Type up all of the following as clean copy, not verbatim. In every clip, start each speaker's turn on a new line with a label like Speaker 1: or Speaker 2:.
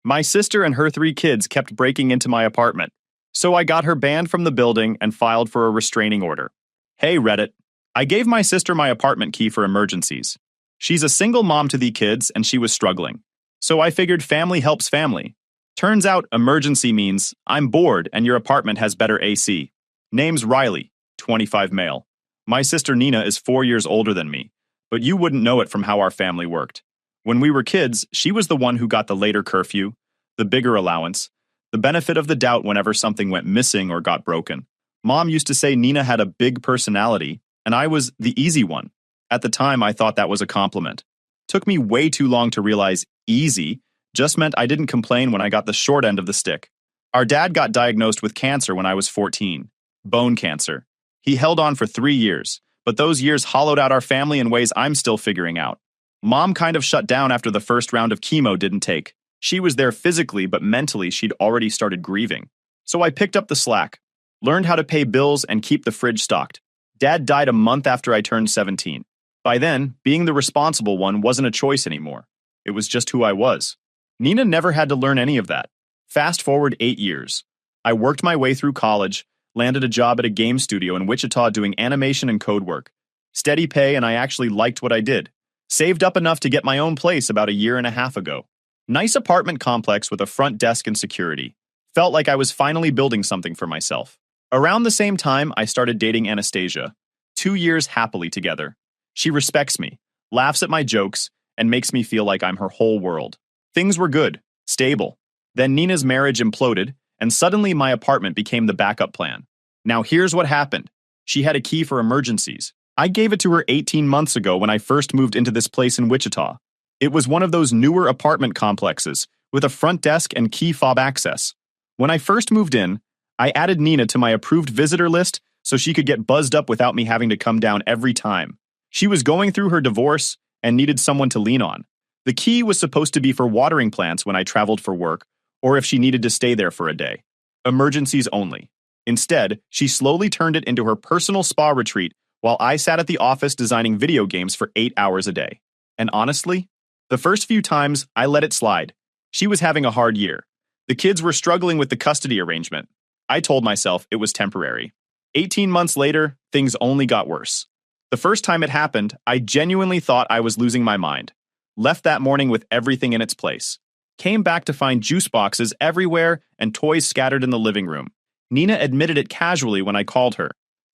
Speaker 1: My sister and her 3 kids kept breaking into my apartment, so I got her banned from the building and filed for a restraining order. Hey, Reddit. I gave my sister my apartment key for emergencies. She's a single mom to the kids and she was struggling. So I figured family helps family. Turns out emergency means I'm bored and your apartment has better AC. Name's Riley, 25 male. My sister Nina is 4 years older than me, but you wouldn't know it from how our family worked. When we were kids, she was the one who got the later curfew, the bigger allowance, the benefit of the doubt whenever something went missing or got broken. Mom used to say Nina had a big personality, and I was the easy one. At the time, I thought that was a compliment. Took me way too long to realize easy just meant I didn't complain when I got the short end of the stick. Our dad got diagnosed with cancer when I was 14. Bone cancer. He held on for 3 years, but those years hollowed out our family in ways I'm still figuring out. Mom kind of shut down after the first round of chemo didn't take. She was there physically, but mentally she'd already started grieving. So I picked up the slack, learned how to pay bills and keep the fridge stocked. Dad died a month after I turned 17. By then, being the responsible one wasn't a choice anymore. It was just who I was. Nina never had to learn any of that. Fast forward 8 years. I worked my way through college, landed a job at a game studio in Wichita doing animation and code work. Steady pay, and I actually liked what I did. Saved up enough to get my own place about a year and a half ago. Nice apartment complex with a front desk and security. Felt like I was finally building something for myself. Around the same time, I started dating Anastasia. 2 years happily together. She respects me, laughs at my jokes, and makes me feel like I'm her whole world. Things were good, stable. Then Nina's marriage imploded, and suddenly my apartment became the backup plan. Now here's what happened. She had a key for emergencies. I gave it to her 18 months ago when I first moved into this place in Wichita. It was one of those newer apartment complexes with a front desk and key fob access. When I first moved in, I added Nina to my approved visitor list so she could get buzzed up without me having to come down every time. She was going through her divorce and needed someone to lean on. The key was supposed to be for watering plants when I traveled for work, or if she needed to stay there for a day. Emergencies only. Instead, she slowly turned it into her personal spa retreat while I sat at the office designing video games for 8 hours a day. And honestly, the first few times, I let it slide. She was having a hard year. The kids were struggling with the custody arrangement. I told myself it was temporary. 18 months later, things only got worse. The first time it happened, I genuinely thought I was losing my mind. Left that morning with everything in its place. Came back to find juice boxes everywhere and toys scattered in the living room. Nina admitted it casually when I called her.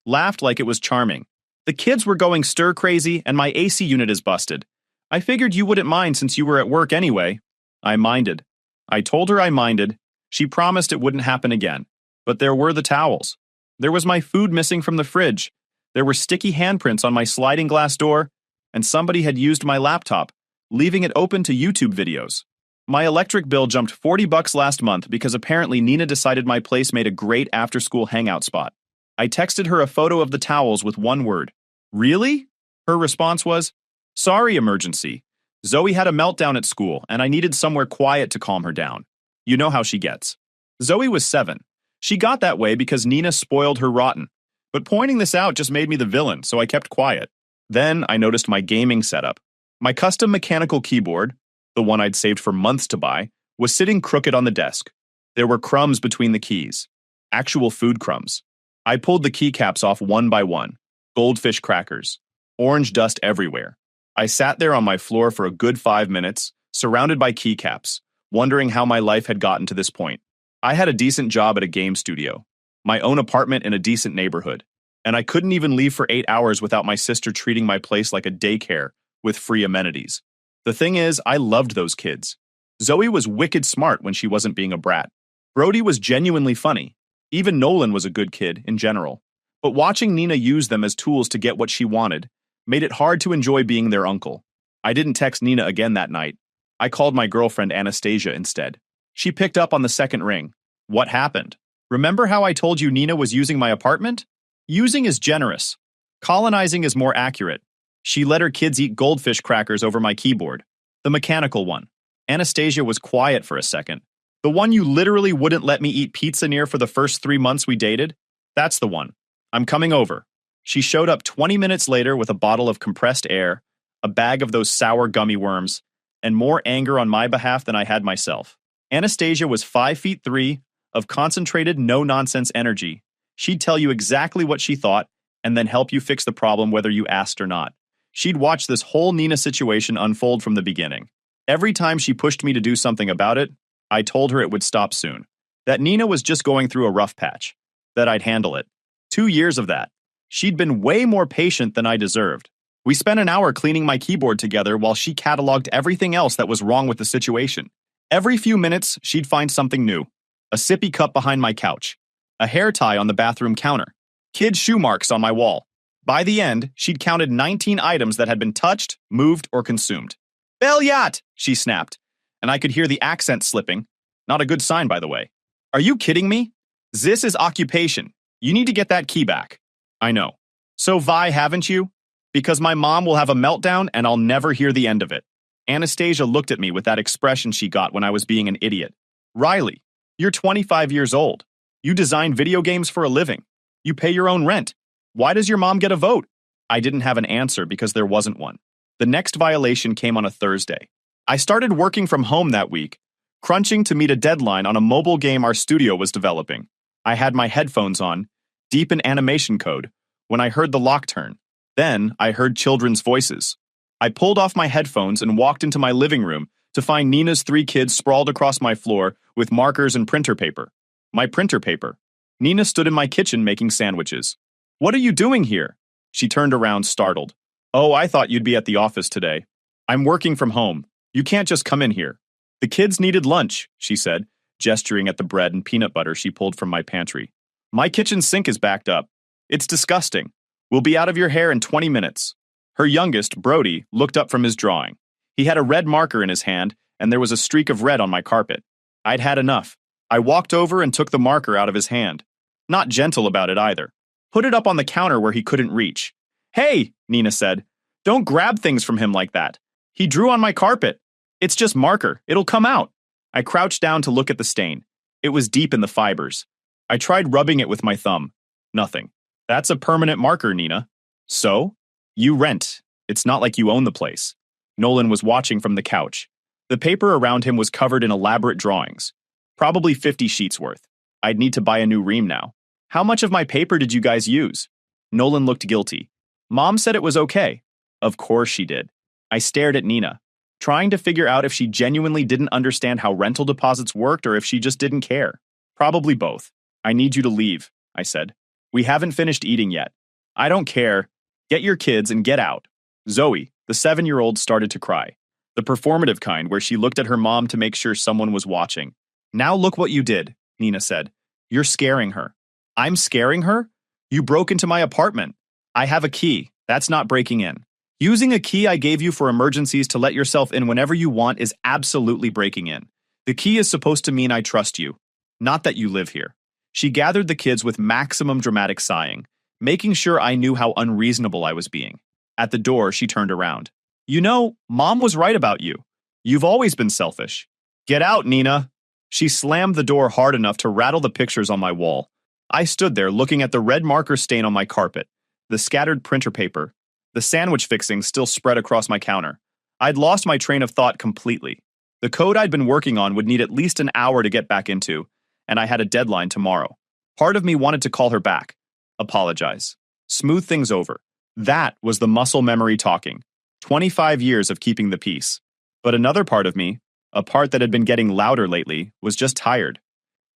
Speaker 1: Laughed like it was charming. The kids were going stir-crazy and my AC unit is busted. I figured you wouldn't mind since you were at work anyway. I minded. I told her I minded. She promised it wouldn't happen again. But there were the towels. There was my food missing from the fridge. There were sticky handprints on my sliding glass door, and somebody had used my laptop, leaving it open to YouTube videos. My electric bill jumped $40 last month because apparently Nina decided my place made a great after-school hangout spot. I texted her a photo of the towels with one word. Really? Her response was, sorry, emergency. Zoe had a meltdown at school, and I needed somewhere quiet to calm her down. You know how she gets. Zoe was 7. She got that way because Nina spoiled her rotten. But pointing this out just made me the villain, so I kept quiet. Then I noticed my gaming setup. My custom mechanical keyboard, the one I'd saved for months to buy, was sitting crooked on the desk. There were crumbs between the keys. Actual food crumbs. I pulled the keycaps off one by one. Goldfish crackers. Orange dust everywhere. I sat there on my floor for a good 5 minutes, surrounded by keycaps, wondering how my life had gotten to this point. I had a decent job at a game studio, my own apartment in a decent neighborhood, and I couldn't even leave for 8 hours without my sister treating my place like a daycare with free amenities. The thing is, I loved those kids. Zoe was wicked smart when she wasn't being a brat. Brody was genuinely funny. Even Nolan was a good kid in general. But watching Nina use them as tools to get what she wanted made it hard to enjoy being their uncle. I didn't text Nina again that night. I called my girlfriend Anastasia instead. She picked up on the second ring. What happened? Remember how I told you Nina was using my apartment? Using is generous. Colonizing is more accurate. She let her kids eat goldfish crackers over my keyboard. The mechanical one. Anastasia was quiet for a second. The one you literally wouldn't let me eat pizza near for the first 3 months we dated? That's the one. I'm coming over. She showed up 20 minutes later with a bottle of compressed air, a bag of those sour gummy worms, and more anger on my behalf than I had myself. Anastasia was 5'3", of concentrated, no-nonsense energy. She'd tell you exactly what she thought and then help you fix the problem whether you asked or not. She'd watch this whole Nina situation unfold from the beginning. Every time she pushed me to do something about it, I told her it would stop soon. That Nina was just going through a rough patch. That I'd handle it. 2 years of that. She'd been way more patient than I deserved. We spent an hour cleaning my keyboard together while she cataloged everything else that was wrong with the situation. Every few minutes, she'd find something new. A sippy cup behind my couch. A hair tie on the bathroom counter. Kid shoe marks on my wall. By the end, she'd counted 19 items that had been touched, moved, or consumed. "Belyat!" she snapped, and I could hear the accent slipping. Not a good sign, by the way. "Are you kidding me? This is occupation. You need to get that key back." I know. "So Vi, haven't you? Because my mom will have a meltdown and I'll never hear the end of it." Anastasia looked at me with that expression she got when I was being an idiot. "Riley, you're 25 years old. You design video games for a living. You pay your own rent. Why does your mom get a vote?" I didn't have an answer because there wasn't one. The next violation came on a Thursday. I started working from home that week, crunching to meet a deadline on a mobile game our studio was developing. I had my headphones on, deep in animation code, when I heard the lock turn. Then I heard children's voices. I pulled off my headphones and walked into my living room to find Nina's 3 kids sprawled across my floor with markers and printer paper. My printer paper. Nina stood in my kitchen making sandwiches. "What are you doing here?" She turned around, startled. "Oh, I thought you'd be at the office today. I'm working from home. You can't just come in here." "The kids needed lunch," she said, gesturing at the bread and peanut butter she pulled from my pantry. "My kitchen sink is backed up. It's disgusting. We'll be out of your hair in 20 minutes. Her youngest, Brody, looked up from his drawing. He had a red marker in his hand, and there was a streak of red on my carpet. I'd had enough. I walked over and took the marker out of his hand. Not gentle about it either. Put it up on the counter where he couldn't reach. "Hey," Nina said, "don't grab things from him like that. He drew on my carpet. It's just marker. It'll come out." I crouched down to look at the stain. It was deep in the fibers. I tried rubbing it with my thumb. Nothing. "That's a permanent marker, Nina." "So? You rent. It's not like you own the place." Nolan was watching from the couch. The paper around him was covered in elaborate drawings. Probably 50 sheets worth. I'd need to buy a new ream now. "How much of my paper did you guys use?" Nolan looked guilty. "Mom said it was okay." Of course she did. I stared at Nina, trying to figure out if she genuinely didn't understand how rental deposits worked or if she just didn't care. Probably both. "I need you to leave," I said. "We haven't finished eating yet." "I don't care. Get your kids and get out." Zoe, the 7-year-old, started to cry. The performative kind where she looked at her mom to make sure someone was watching. "Now look what you did," Nina said. "You're scaring her." "I'm scaring her? You broke into my apartment. I have a key. That's not breaking in. Using a key I gave you for emergencies to let yourself in whenever you want is absolutely breaking in. The key is supposed to mean I trust you, not that you live here." She gathered the kids with maximum dramatic sighing, making sure I knew how unreasonable I was being. At the door, she turned around. "You know, Mom was right about you. You've always been selfish." "Get out, Nina." She slammed the door hard enough to rattle the pictures on my wall. I stood there looking at the red marker stain on my carpet, the scattered printer paper, the sandwich fixings still spread across my counter. I'd lost my train of thought completely. The code I'd been working on would need at least an hour to get back into, and I had a deadline tomorrow. Part of me wanted to call her back, apologize, smooth things over. That was the muscle memory talking. 25 years of keeping the peace. But another part of me, a part that had been getting louder lately, was just tired.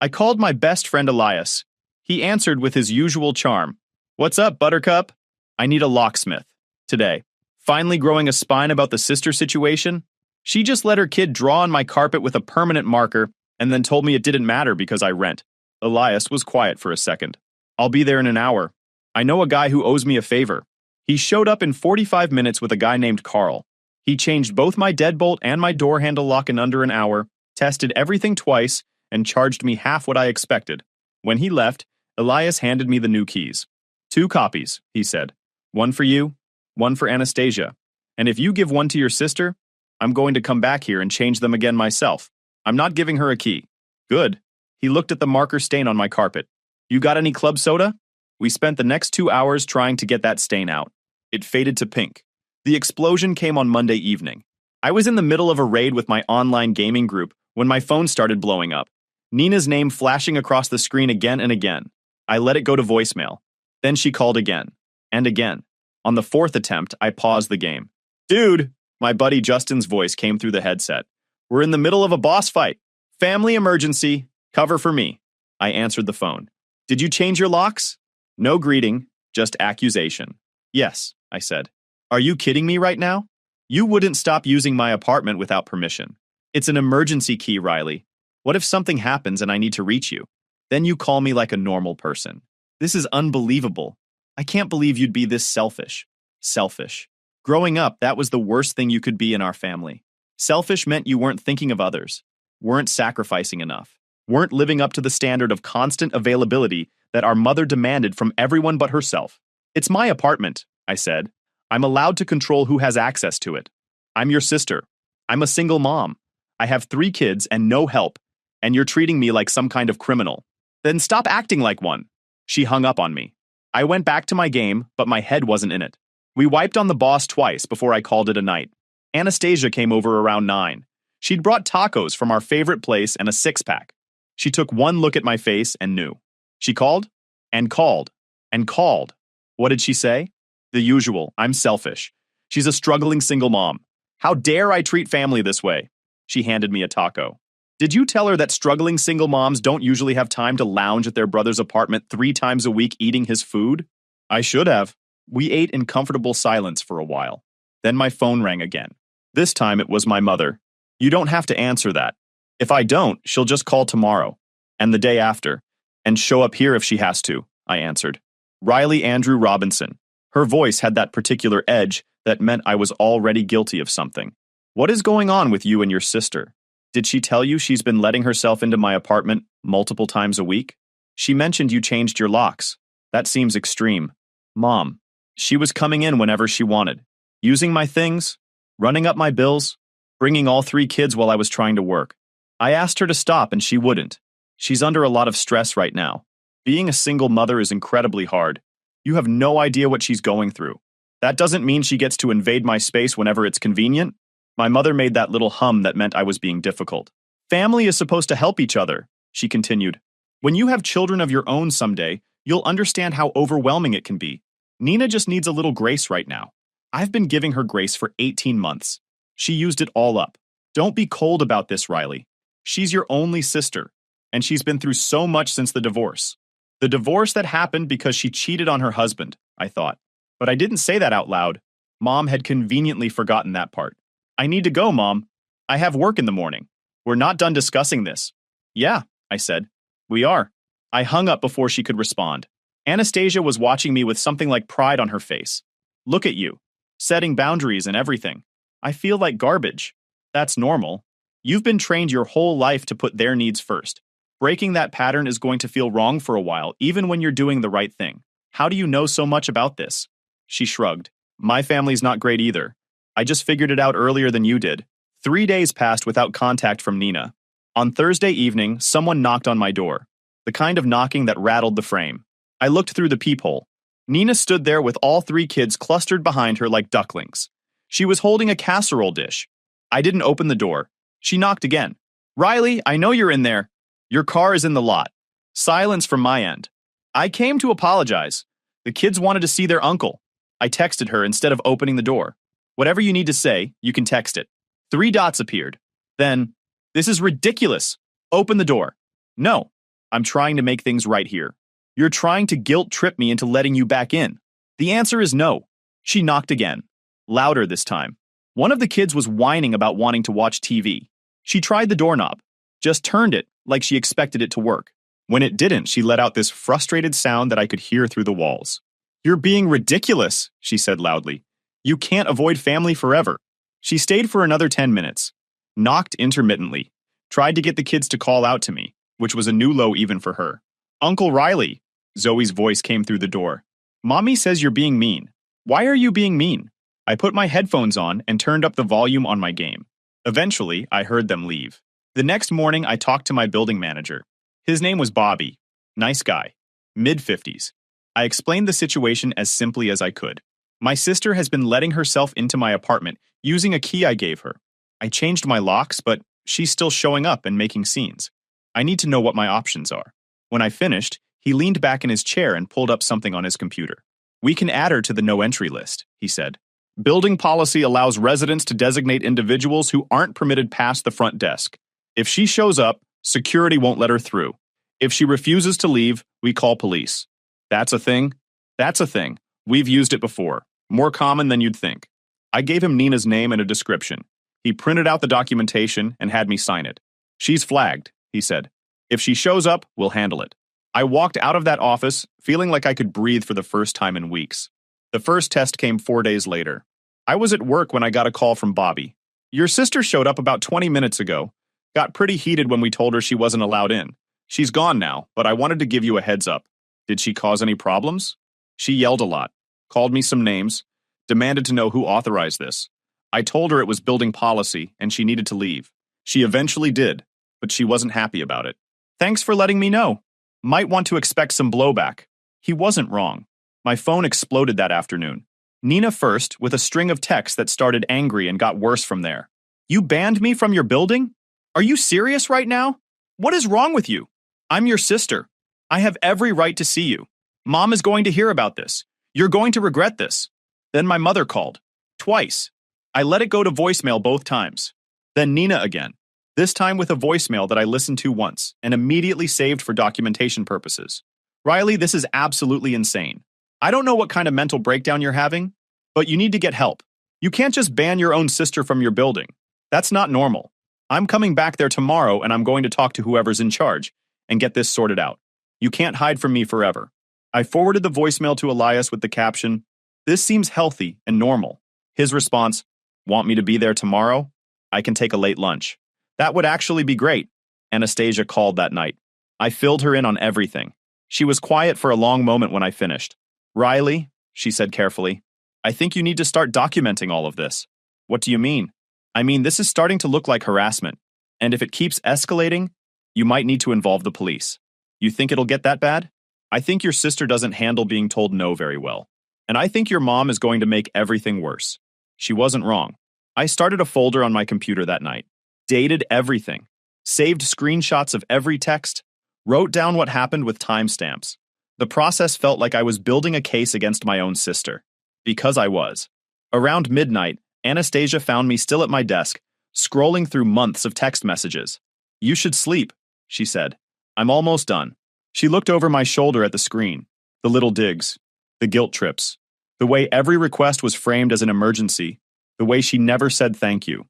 Speaker 1: I called my best friend Elias. He answered with his usual charm. "What's up, Buttercup?" "I need a locksmith. Today." Finally growing a spine about the sister situation? She just let her kid draw on my carpet with a permanent marker and then told me it didn't matter because I rent. Elias was quiet for a second. "I'll be there in an hour. I know a guy who owes me a favor." He showed up in 45 minutes with a guy named Carl. He changed both my deadbolt and my door handle lock in under an hour, tested everything twice, and charged me half what I expected. When he left, Elias handed me the new keys. "2 copies," he said. "One for you, one for Anastasia. And if you give one to your sister, I'm going to come back here and change them again myself. I'm not giving her a key." "Good." He looked at the marker stain on my carpet. "You got any club soda?" We spent the next 2 hours trying to get that stain out. It faded to pink. The explosion came on Monday evening. I was in the middle of a raid with my online gaming group when my phone started blowing up. Nina's name flashing across the screen again and again. I let it go to voicemail. Then she called again. And again. On the fourth attempt, I paused the game. Dude, my buddy Justin's voice came through the headset. We're in the middle of a boss fight. Family emergency. Cover for me. I answered the phone. Did you change your locks? No greeting, just accusation. Yes, I said. Are you kidding me right now? You wouldn't stop using my apartment without permission. It's an emergency key, Riley. What if something happens and I need to reach you? Then you call me like a normal person. This is unbelievable. I can't believe you'd be this selfish. Selfish. Growing up, that was the worst thing you could be in our family. Selfish meant you weren't thinking of others, weren't sacrificing enough, weren't living up to the standard of constant availability that our mother demanded from everyone but herself. It's my apartment, I said. I'm allowed to control who has access to it. I'm your sister. I'm a single mom. I have 3 kids and no help, and you're treating me like some kind of criminal. Then stop acting like one. She hung up on me. I went back to my game, but my head wasn't in it. We wiped on the boss twice before I called it a night. Anastasia came over around 9. She'd brought tacos from our favorite place and a 6-pack. She took one look at my face and knew. She called, and called, and called. What did she say? The usual, I'm selfish. She's a struggling single mom. How dare I treat family this way? She handed me a taco. Did you tell her that struggling single moms don't usually have time to lounge at their brother's apartment 3 times a week eating his food? I should have. We ate in comfortable silence for a while. Then my phone rang again. This time it was my mother. You don't have to answer that. If I don't, she'll just call tomorrow, and the day after, and show up here if she has to, I answered. Riley Andrew Robinson. Her voice had that particular edge that meant I was already guilty of something. What is going on with you and your sister? Did she tell you she's been letting herself into my apartment multiple times a week? She mentioned you changed your locks. That seems extreme. Mom, she was coming in whenever she wanted, using my things, running up my bills, bringing all 3 kids while I was trying to work. I asked her to stop and she wouldn't. She's under a lot of stress right now. Being a single mother is incredibly hard. You have no idea what she's going through. That doesn't mean she gets to invade my space whenever it's convenient. My mother made that little hum that meant I was being difficult. Family is supposed to help each other, she continued. When you have children of your own someday, you'll understand how overwhelming it can be. Nina just needs a little grace right now. I've been giving her grace for 18 months. She used it all up. Don't be cold about this, Riley. She's your only sister, and she's been through so much since the divorce. The divorce that happened because she cheated on her husband, I thought. But I didn't say that out loud. Mom had conveniently forgotten that part. I need to go, Mom. I have work in the morning. We're not done discussing this. Yeah, I said. We are. I hung up before she could respond. Anastasia was watching me with something like pride on her face. Look at you. Setting boundaries and everything. I feel like garbage. That's normal. You've been trained your whole life to put their needs first. Breaking that pattern is going to feel wrong for a while, even when you're doing the right thing. How do you know so much about this? She shrugged. My family's not great either. I just figured it out earlier than you did. 3 days passed without contact from Nina. On Thursday evening, someone knocked on my door. The kind of knocking that rattled the frame. I looked through the peephole. Nina stood there with all 3 kids clustered behind her like ducklings. She was holding a casserole dish. I didn't open the door. She knocked again. Riley, I know you're in there. Your car is in the lot. Silence from my end. I came to apologize. The kids wanted to see their uncle. I texted her instead of opening the door. Whatever you need to say, you can text it. 3 dots appeared. Then, this is ridiculous. Open the door. No, I'm trying to make things right here. You're trying to guilt trip me into letting you back in. The answer is no. She knocked again. Louder this time. One of the kids was whining about wanting to watch TV. She tried the doorknob. Just turned it like she expected it to work. When it didn't, she let out this frustrated sound that I could hear through the walls. You're being ridiculous, she said loudly. You can't avoid family forever. She stayed for another 10 minutes. Knocked intermittently. Tried to get the kids to call out to me, which was a new low even for her. Uncle Riley, Zoe's voice came through the door. Mommy says you're being mean. Why are you being mean? I put my headphones on and turned up the volume on my game. Eventually, I heard them leave. The next morning, I talked to my building manager. His name was Bobby. Nice guy. Mid-50s. I explained the situation as simply as I could. My sister has been letting herself into my apartment using a key I gave her. I changed my locks, but she's still showing up and making scenes. I need to know what my options are. When I finished, he leaned back in his chair and pulled up something on his computer. We can add her to the no entry list, he said. Building policy allows residents to designate individuals who aren't permitted past the front desk. If she shows up, security won't let her through. If she refuses to leave, we call police. That's a thing? That's a thing. We've used it before. More common than you'd think. I gave him Nina's name and a description. He printed out the documentation and had me sign it. She's flagged, he said. If she shows up, we'll handle it. I walked out of that office feeling like I could breathe for the first time in weeks. The first test came 4 days later. I was at work when I got a call from Bobby. Your sister showed up about 20 minutes ago. Got pretty heated when we told her she wasn't allowed in. She's gone now, but I wanted to give you a heads up. Did she cause any problems? She yelled a lot, called me some names, demanded to know who authorized this. I told her it was building policy and she needed to leave. She eventually did, but she wasn't happy about it. Thanks for letting me know. Might want to expect some blowback. He wasn't wrong. My phone exploded that afternoon. Nina first, with a string of texts that started angry and got worse from there. You banned me from your building? Are you serious right now? What is wrong with you? I'm your sister. I have every right to see you. Mom is going to hear about this. You're going to regret this. Then my mother called. Twice. I let it go to voicemail both times. Then Nina again. This time with a voicemail that I listened to once and immediately saved for documentation purposes. Riley, this is absolutely insane. I don't know what kind of mental breakdown you're having, but you need to get help. You can't just ban your own sister from your building. That's not normal. I'm coming back there tomorrow and I'm going to talk to whoever's in charge and get this sorted out. You can't hide from me forever. I forwarded the voicemail to Elias with the caption, "This seems healthy and normal." His response, "Want me to be there tomorrow? I can take a late lunch." That would actually be great. Anastasia called that night. I filled her in on everything. She was quiet for a long moment when I finished. Riley, she said carefully, I think you need to start documenting all of this. What do you mean? I mean, this is starting to look like harassment. And if it keeps escalating, you might need to involve the police. You think it'll get that bad? I think your sister doesn't handle being told no very well. And I think your mom is going to make everything worse. She wasn't wrong. I started a folder on my computer that night, dated everything, saved screenshots of every text, wrote down what happened with timestamps. The process felt like I was building a case against my own sister. Because I was. Around midnight, Anastasia found me still at my desk, scrolling through months of text messages. You should sleep, she said. I'm almost done. She looked over my shoulder at the screen, the little digs, the guilt trips, the way every request was framed as an emergency, the way she never said thank you.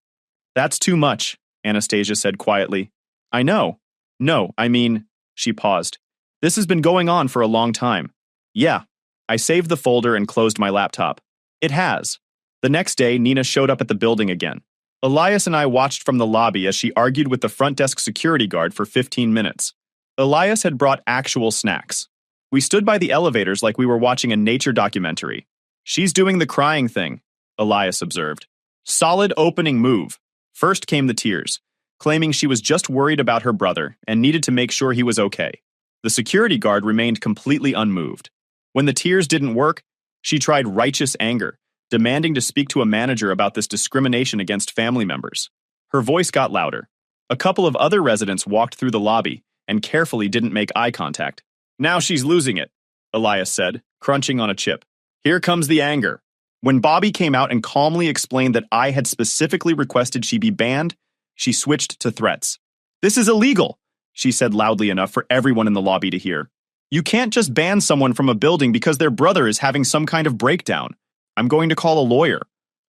Speaker 1: That's too much, Anastasia said quietly. I know. No, I mean, she paused. This has been going on for a long time. Yeah. I saved the folder and closed my laptop. It has. The next day, Nina showed up at the building again. Elias and I watched from the lobby as she argued with the front desk security guard for 15 minutes. Elias had brought actual snacks. We stood by the elevators like we were watching a nature documentary. She's doing the crying thing, Elias observed. Solid opening move. First came the tears, claiming she was just worried about her brother and needed to make sure he was okay. The security guard remained completely unmoved. When the tears didn't work, she tried righteous anger, demanding to speak to a manager about this discrimination against family members. Her voice got louder. A couple of other residents walked through the lobby and carefully didn't make eye contact. Now she's losing it, Elias said, crunching on a chip. Here comes the anger. When Bobby came out and calmly explained that I had specifically requested she be banned, she switched to threats. This is illegal, she said loudly enough for everyone in the lobby to hear. You can't just ban someone from a building because their brother is having some kind of breakdown. I'm going to call a lawyer.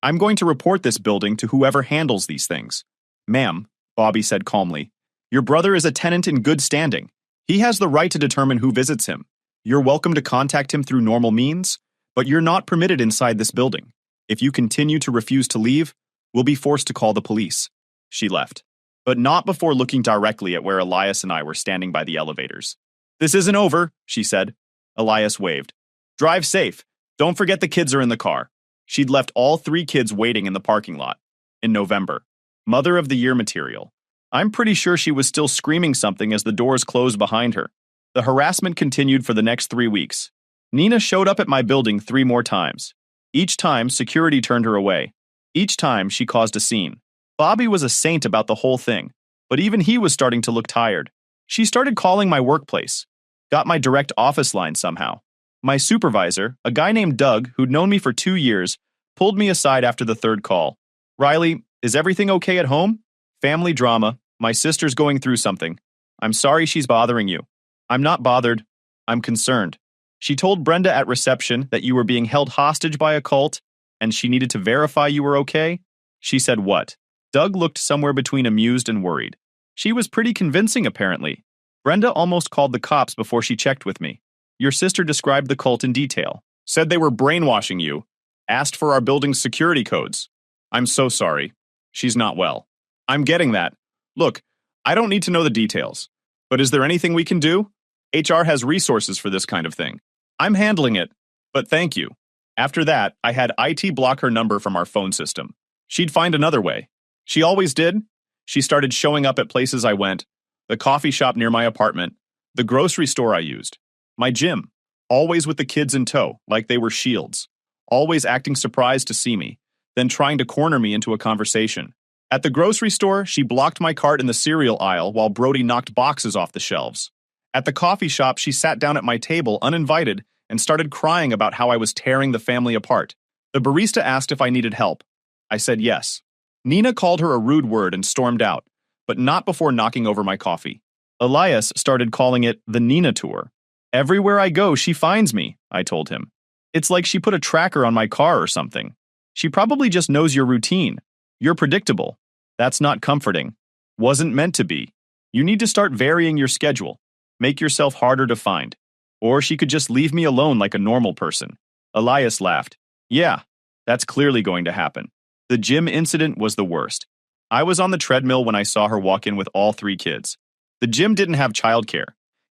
Speaker 1: I'm going to report this building to whoever handles these things. Ma'am, Bobby said calmly, your brother is a tenant in good standing. He has the right to determine who visits him. You're welcome to contact him through normal means, but you're not permitted inside this building. If you continue to refuse to leave, we'll be forced to call the police. She left, but not before looking directly at where Elias and I were standing by the elevators. This isn't over, she said. Elias waved. Drive safe. Don't forget the kids are in the car. She'd left all 3 kids waiting in the parking lot. In November. Mother of the Year material. I'm pretty sure she was still screaming something as the doors closed behind her. The harassment continued for the next 3 weeks. Nina showed up at my building 3 more times. Each time, security turned her away. Each time, she caused a scene. Bobby was a saint about the whole thing, But even he was starting to look tired. She started calling my workplace. Got my direct office line somehow. My supervisor, a guy named Doug, who'd known me for 2 years, pulled me aside after the third call. Riley, is everything okay at home? Family drama. My sister's going through something. I'm sorry she's bothering you. I'm not bothered. I'm concerned. She told Brenda at reception that you were being held hostage by a cult and she needed to verify you were okay. She said what? Doug looked somewhere between amused and worried. She was pretty convincing, apparently. Brenda almost called the cops before she checked with me. Your sister described the cult in detail. Said they were brainwashing you. Asked for our building's security codes. I'm so sorry. She's not well. I'm getting that. Look, I don't need to know the details. But is there anything we can do? HR has resources for this kind of thing. I'm handling it, but thank you. After that, I had IT block her number from our phone system. She'd find another way. She always did. She started showing up at places I went, the coffee shop near my apartment, the grocery store I used, my gym, always with the kids in tow, like they were shields, always acting surprised to see me, then trying to corner me into a conversation. At the grocery store, she blocked my cart in the cereal aisle while Brody knocked boxes off the shelves. At the coffee shop, she sat down at my table uninvited and started crying about how I was tearing the family apart. The barista asked if I needed help. I said yes. Nina called her a rude word and stormed out, but not before knocking over my coffee. Elias started calling it the Nina Tour. Everywhere I go, she finds me, I told him. It's like she put a tracker on my car or something. She probably just knows your routine. You're predictable. That's not comforting. Wasn't meant to be. You need to start varying your schedule. Make yourself harder to find. Or she could just leave me alone like a normal person. Elias laughed. Yeah, that's clearly going to happen. The gym incident was the worst. I was on the treadmill when I saw her walk in with all 3 kids. The gym didn't have childcare.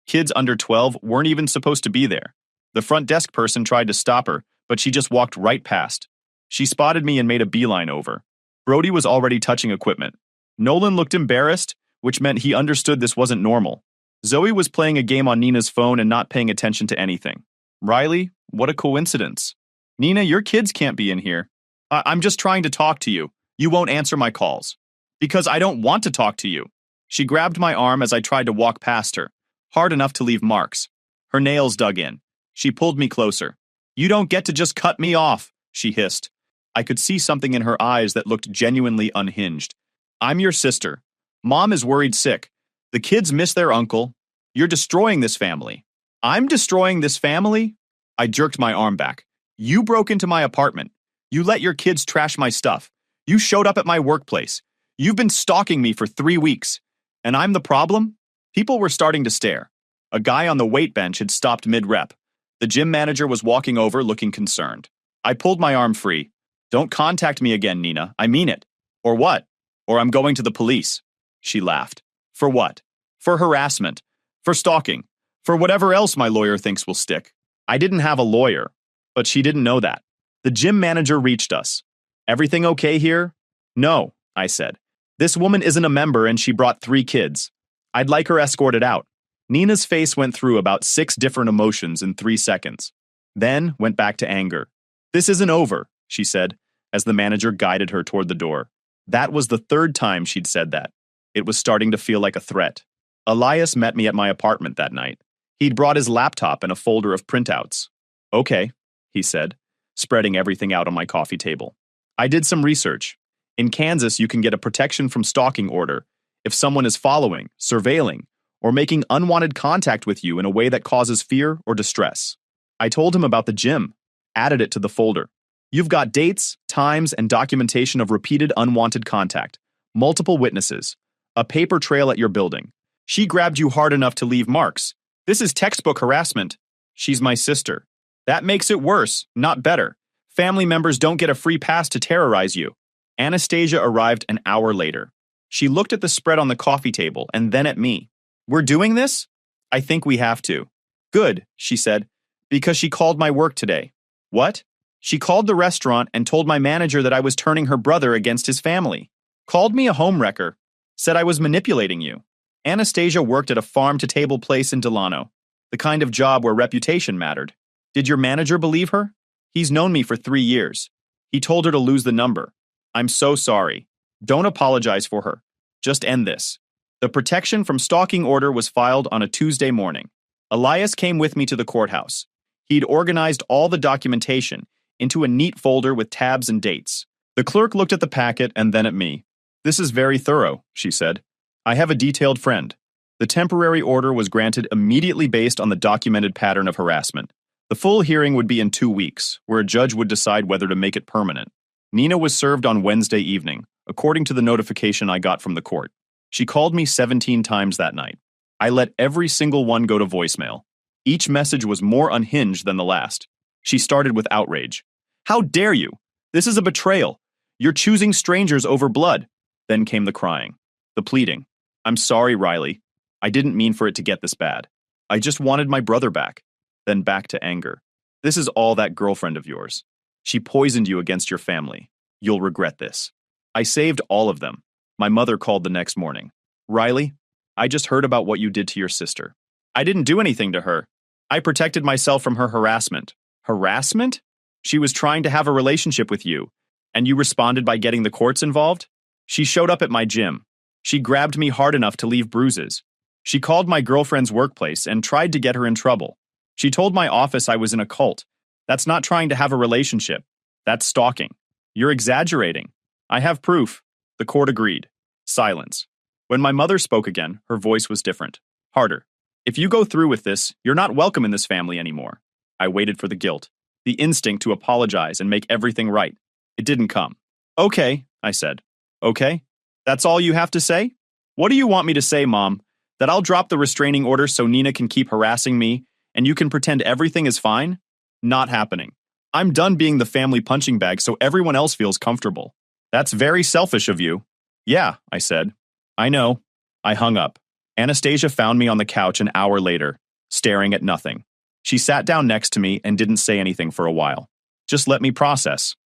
Speaker 1: Kids under 12 weren't even supposed to be there. The front desk person tried to stop her, but she just walked right past. She spotted me and made a beeline over. Brody was already touching equipment. Nolan looked embarrassed, which meant he understood this wasn't normal. Zoe was playing a game on Nina's phone and not paying attention to anything. Riley, what a coincidence. Nina, your kids can't be in here. I'm just trying to talk to you. You won't answer my calls. Because I don't want to talk to you. She grabbed my arm as I tried to walk past her, hard enough to leave marks. Her nails dug in. She pulled me closer. You don't get to just cut me off, she hissed. I could see something in her eyes that looked genuinely unhinged. I'm your sister. Mom is worried sick. The kids miss their uncle. You're destroying this family. I'm destroying this family? I jerked my arm back. You broke into my apartment. You let your kids trash my stuff. You showed up at my workplace. You've been stalking me for 3 weeks. And I'm the problem? People were starting to stare. A guy on the weight bench had stopped mid-rep. The gym manager was walking over looking concerned. I pulled my arm free. Don't contact me again, Nina. I mean it. Or what? Or I'm going to the police. She laughed. For what? For harassment. For stalking. For whatever else my lawyer thinks will stick. I didn't have a lawyer, but she didn't know that. The gym manager reached us. Everything okay here? No, I said. This woman isn't a member and she brought 3 kids. I'd like her escorted out. Nina's face went through about 6 different emotions in 3 seconds. Then went back to anger. This isn't over, she said, as the manager guided her toward the door. That was the 3rd time she'd said that. It was starting to feel like a threat. Elias met me at my apartment that night. He'd brought his laptop and a folder of printouts. Okay, he said, spreading everything out on my coffee table. I did some research. In Kansas, you can get a protection from stalking order if someone is following, surveilling, or making unwanted contact with you in a way that causes fear or distress. I told him about the gym, added it to the folder. You've got dates, times, and documentation of repeated unwanted contact, multiple witnesses, a paper trail at your building. She grabbed you hard enough to leave marks. This is textbook harassment. She's my sister. That makes it worse, not better. Family members don't get a free pass to terrorize you. Anastasia arrived an hour later. She looked at the spread on the coffee table and then at me. We're doing this? I think we have to. Good, she said, because she called my work today. What? She called the restaurant and told my manager that I was turning her brother against his family. Called me a homewrecker. Said I was manipulating you. Anastasia worked at a farm-to-table place in Delano, the kind of job where reputation mattered. Did your manager believe her? He's known me for 3 years. He told her to lose the number. I'm so sorry. Don't apologize for her. Just end this. The protection from stalking order was filed on a Tuesday morning. Elias came with me to the courthouse. He'd organized all the documentation into a neat folder with tabs and dates. The clerk looked at the packet and then at me. "This is very thorough," she said. "I have a detailed friend." The temporary order was granted immediately based on the documented pattern of harassment. The full hearing would be in 2 weeks, where a judge would decide whether to make it permanent. Nina was served on Wednesday evening, according to the notification I got from the court. She called me 17 times that night. I let every single one go to voicemail. Each message was more unhinged than the last. She started with outrage. "How dare you? This is a betrayal. You're choosing strangers over blood." Then came the crying, the pleading. "I'm sorry, Riley. I didn't mean for it to get this bad. I just wanted my brother back." Then back to anger. "This is all that girlfriend of yours. She poisoned you against your family. You'll regret this." I saved all of them. My mother called the next morning. "Riley, I just heard about what you did to your sister." "I didn't do anything to her. I protected myself from her harassment." "Harassment? She was trying to have a relationship with you, and you responded by getting the courts involved?" "She showed up at my gym. She grabbed me hard enough to leave bruises. She called my girlfriend's workplace and tried to get her in trouble. She told my office I was in a cult. That's not trying to have a relationship. That's stalking. You're exaggerating." "I have proof." The court agreed. Silence. When my mother spoke again, her voice was different, harder. "If you go through with this, you're not welcome in this family anymore." I waited for the guilt, the instinct to apologize and make everything right. It didn't come. "Okay," I said. "Okay? That's all you have to say? What do you want me to say, Mom? That I'll drop the restraining order so Nina can keep harassing me and you can pretend everything is fine? Not happening. I'm done being the family punching bag so everyone else feels comfortable." "That's very selfish of you." "Yeah," I said. "I know." I hung up. Anastasia found me on the couch an hour later, staring at nothing. She sat down next to me and didn't say anything for a while. Just let me process.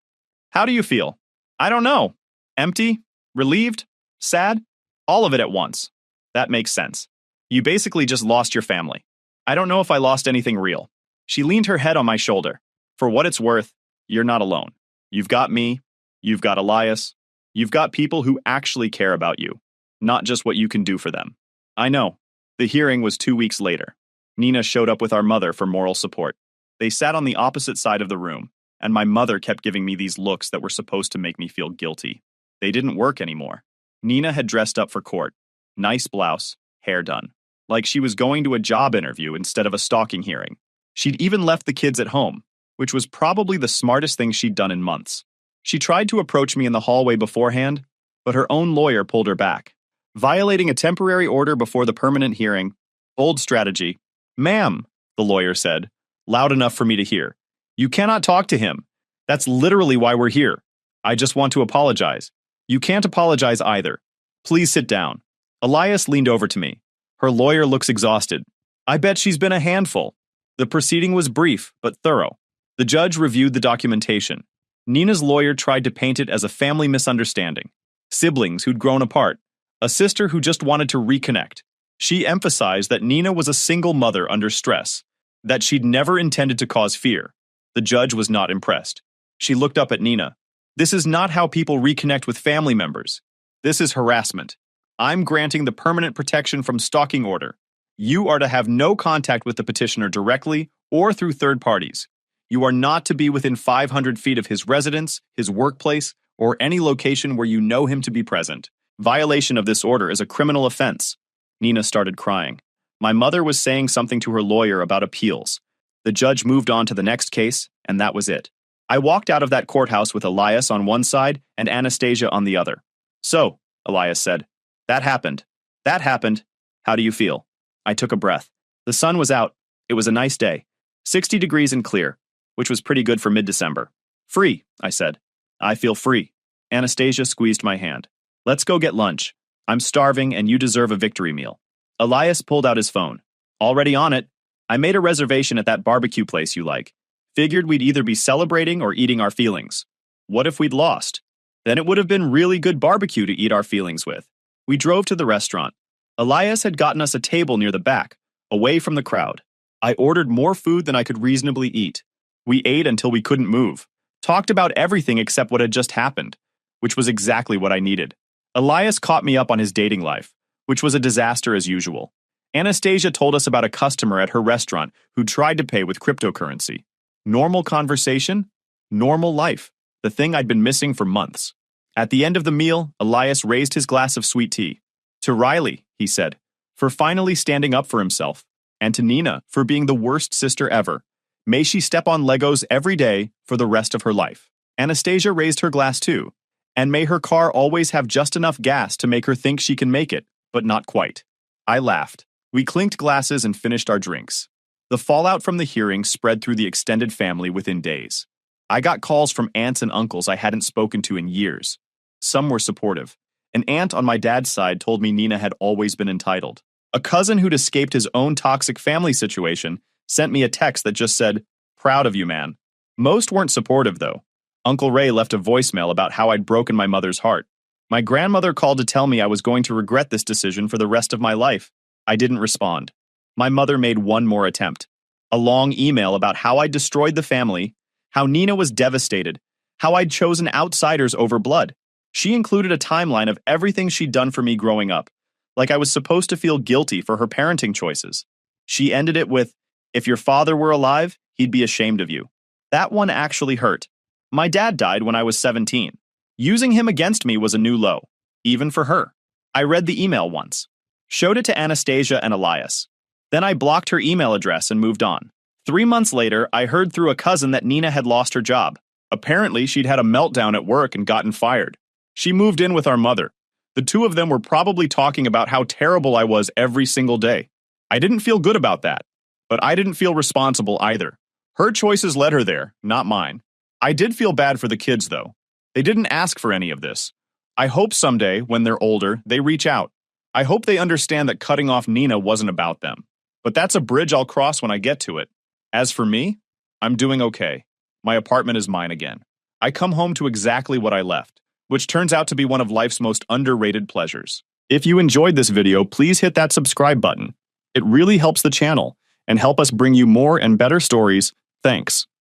Speaker 1: "How do you feel?" "I don't know. Empty? Relieved? Sad? All of it at once." "That makes sense. You basically just lost your family." "I don't know if I lost anything real." She leaned her head on my shoulder. "For what it's worth, you're not alone. You've got me. You've got Elias. You've got people who actually care about you, not just what you can do for them." "I know." The hearing was 2 weeks later. Nina showed up with our mother for moral support. They sat on the opposite side of the room, and my mother kept giving me these looks that were supposed to make me feel guilty. They didn't work anymore. Nina had dressed up for court. Nice blouse, hair done. Like she was going to a job interview instead of a stalking hearing. She'd even left the kids at home, which was probably the smartest thing she'd done in months. She tried to approach me in the hallway beforehand, but her own lawyer pulled her back. Violating a temporary order before the permanent hearing. Bold strategy. "Ma'am," the lawyer said, loud enough for me to hear. "You cannot talk to him. That's literally why we're here. I just want to apologize." "You can't apologize either. Please sit down." Elias leaned over to me. Her lawyer looks exhausted. "I bet she's been a handful." The proceeding was brief, but thorough. The judge reviewed the documentation. Nina's lawyer tried to paint it as a family misunderstanding. Siblings who'd grown apart. A sister who just wanted to reconnect. She emphasized that Nina was a single mother under stress, that she'd never intended to cause fear. The judge was not impressed. She looked up at Nina. "This is not how people reconnect with family members. This is harassment. I'm granting the permanent protection from stalking order. You are to have no contact with the petitioner directly or through third parties. You are not to be within 500 feet of his residence, his workplace, or any location where you know him to be present. Violation of this order is a criminal offense." Nina started crying. My mother was saying something to her lawyer about appeals. The judge moved on to the next case, and that was it. I walked out of that courthouse with Elias on one side and Anastasia on the other. "So," Elias said, "that happened. That happened. How do you feel?" I took a breath. The sun was out. It was a nice day. 60 degrees and clear, which was pretty good for mid-December. "Free," I said. "I feel free." Anastasia squeezed my hand. "Let's go get lunch. I'm starving and you deserve a victory meal." Elias pulled out his phone. "Already on it. I made a reservation at that barbecue place you like. Figured we'd either be celebrating or eating our feelings. What if we'd lost? Then it would have been really good barbecue to eat our feelings with." We drove to the restaurant. Elias had gotten us a table near the back, away from the crowd. I ordered more food than I could reasonably eat. We ate until we couldn't move. Talked about everything except what had just happened, which was exactly what I needed. Elias caught me up on his dating life, which was a disaster as usual. Anastasia told us about a customer at her restaurant who tried to pay with cryptocurrency. Normal conversation, normal life, the thing I'd been missing for months. At the end of the meal, Elias raised his glass of sweet tea. To Riley, he said, for finally standing up for himself, and to Nina for being the worst sister ever. May she step on Legos every day for the rest of her life. Anastasia raised her glass too, and may her car always have just enough gas to make her think she can make it, but not quite. I laughed. We clinked glasses and finished our drinks. The fallout from the hearing spread through the extended family within days. I got calls from aunts and uncles I hadn't spoken to in years. Some were supportive. An aunt on my dad's side told me Nina had always been entitled. A cousin who'd escaped his own toxic family situation sent me a text that just said, "Proud of you, man." Most weren't supportive, though. Uncle Ray left a voicemail about how I'd broken my mother's heart. My grandmother called to tell me I was going to regret this decision for the rest of my life. I didn't respond. My mother made one more attempt. A long email about how I'd destroyed the family, how Nina was devastated, how I'd chosen outsiders over blood. She included a timeline of everything she'd done for me growing up, like I was supposed to feel guilty for her parenting choices. She ended it with, "If your father were alive, he'd be ashamed of you." That one actually hurt. My dad died when I was 17. Using him against me was a new low, even for her. I read the email once, showed it to Anastasia and Elias. Then I blocked her email address and moved on. 3 months later, I heard through a cousin that Nina had lost her job. Apparently, she'd had a meltdown at work and gotten fired. She moved in with our mother. The two of them were probably talking about how terrible I was every single day. I didn't feel good about that, but I didn't feel responsible either. Her choices led her there, not mine. I did feel bad for the kids, though. They didn't ask for any of this. I hope someday, when they're older, they reach out. I hope they understand that cutting off Nina wasn't about them. But that's a bridge I'll cross when I get to it. As for me, I'm doing okay. My apartment is mine again. I come home to exactly what I left, which turns out to be one of life's most underrated pleasures. If you enjoyed this video, please hit that subscribe button. It really helps the channel and help us bring you more and better stories. Thanks.